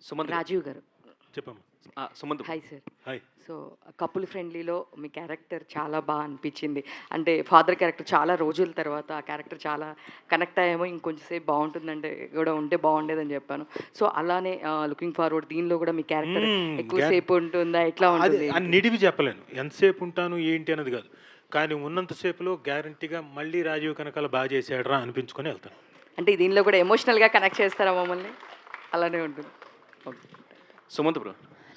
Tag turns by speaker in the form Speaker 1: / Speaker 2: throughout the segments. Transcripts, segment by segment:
Speaker 1: సుమంత్ గారు.
Speaker 2: రాజీవ్ గారు.
Speaker 3: చెప్పమ్మా.
Speaker 1: Sumanth
Speaker 2: hi sir.
Speaker 3: Hi.
Speaker 2: So couple ఫ్రెండ్లీలో మీ క్యారెక్టర్ చాలా బాగా అనిపించింది. అంటే ఫాదర్ క్యారెక్టర్ చాలా రోజుల తర్వాత ఆ క్యారెక్టర్ చాలా కనెక్ట్ అయ్యామో ఇంకొంచెం సేపు బాగుంటుందంటే కూడా ఉంటే బాగుండేదని చెప్పాను. సో అలానే లుకింగ్ ఫార్వర్డ్ దీనిలో కూడా మీ క్యారెక్టర్ ఎక్కువసేపు ఉంటుందా, ఎట్లా
Speaker 3: అది
Speaker 2: ఉంటుంది?
Speaker 3: అని నిడివి చెప్పలేను, ఎంతసేపు ఉంటాను ఏంటి అన్నది కాదు, కానీ ఉన్నంతసేపులో గ్యారంటీగా మళ్ళీ రాజీవ్ కనకాల బాగా చేసాడరా అనిపించుకొని వెళ్తాను.
Speaker 2: అంటే దీనిలో కూడా ఎమోషనల్గా కనెక్ట్ చేస్తారా మమ్మల్ని? అలానే ఉంటుంది.
Speaker 1: Sumanth bro.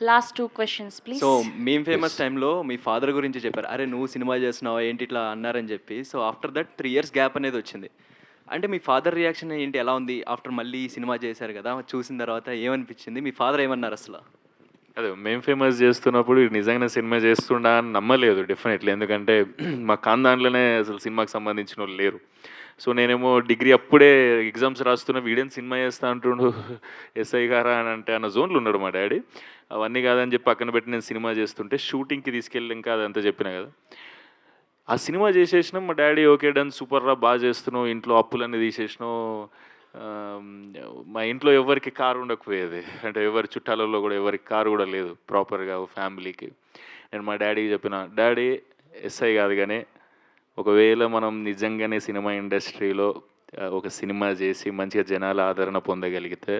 Speaker 4: Last 2 questions please.
Speaker 1: So మేము ఫేమస్ టైంలో మీ ఫాదర్ గురించి చెప్పారు, అరే నువ్వు సినిమా చేస్తున్నావు ఏంటి ఇట్లా అన్నారని చెప్పి. So after that 3 years gap అనేది వచ్చింది. అంటే మీ ఫాదర్ రియాక్షన్ ఏంటి, ఎలా ఉంది ఆఫ్టర్ మళ్ళీ సినిమా చేశారు కదా, చూసిన తర్వాత ఏమనిపించింది, మీ ఫాదర్ ఏమన్నారు అసలు?
Speaker 5: అదే మేము ఫేమస్ చేస్తున్నప్పుడు ఇది నిజంగానే సినిమా చేస్తుండా అని నమ్మలేదు డెఫినెట్లీ, ఎందుకంటే మా ఖాందాన్లోనే అసలు సినిమాకి సంబంధించిన వాళ్ళు లేరు. సో నేనేమో డిగ్రీ అప్పుడే ఎగ్జామ్స్ రాస్తున్న, వీడేం సినిమా చేస్తా అంటుండు ఎస్ఐ గారా అని అంటే అన్న జోన్లు ఉన్నాడు మా డాడీ. అవన్నీ కాదని చెప్పి పక్కన పెట్టి నేను సినిమా చేస్తుంటే షూటింగ్కి తీసుకెళ్ళి ఇంకా అదంతా చెప్పినా కదా, ఆ సినిమా చేసేసినాం. మా డాడీ ఓకే డన్, సూపర్ రా, బాగా చేస్తున్నావు, ఇంట్లో అప్పులన్నీ తీసేసినావు. మా ఇంట్లో ఎవరికి కారు ఉండకపోయేది, అంటే ఎవరి చుట్టాలలో కూడా ఎవరికి కారు కూడా లేదు ప్రాపర్గా ఫ్యామిలీకి. నేను మా డాడీకి చెప్పిన, డాడీ ఎస్ఐ కాదు కానీ ఒకవేళ మనం నిజంగానే సినిమా ఇండస్ట్రీలో ఒక సినిమా చేసి మంచిగా జనాల ఆదరణ పొందగలిగితే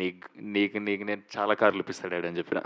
Speaker 5: నీకు నీకు నీకు నేను చాలా కార్లు ఇప్పిస్తాడు డాడీ అని చెప్పిన.